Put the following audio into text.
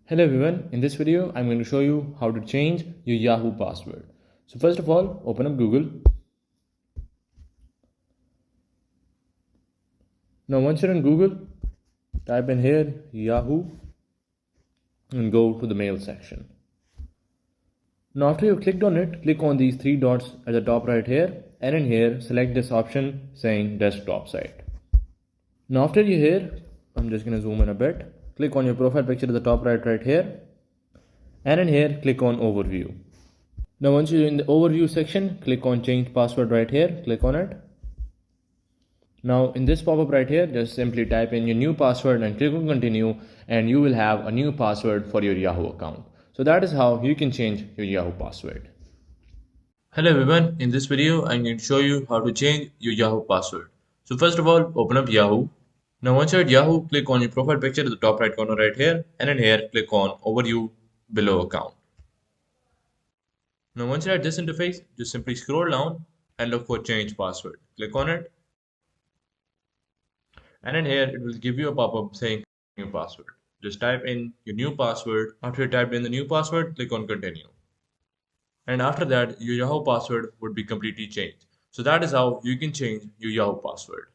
Hello everyone, in this video I'm going to show you how to change your Yahoo password. So first of all, open up Google. Now once you're in Google, type in here Yahoo and go to the mail section. Now after you've clicked on it, click on these three dots at the top right here, and in here select this option saying desktop site. Now after you're here, I'm just going to zoom in a bit. Click on your profile picture at the top right here, and in here click on overview. Now once you're in the overview section, click on change password right here, click on it. Now in this pop-up right here, just simply type in your new password and click on continue, and you will have a new password for your Yahoo account. So that is how you can change your Yahoo password. Hello everyone, in this video I'm going to show you how to change your Yahoo password. So first of all, open up Yahoo. Now once you're at Yahoo, click on your profile picture at the top right corner right here, and in here click on overview below account. Now once you're at this interface, just simply scroll down and look for change password. Click on it, and in here it will give you a pop-up saying new password. Just type in your new password. After you type in the new password, click on continue. And after that, your Yahoo password would be completely changed. So that is how you can change your Yahoo password.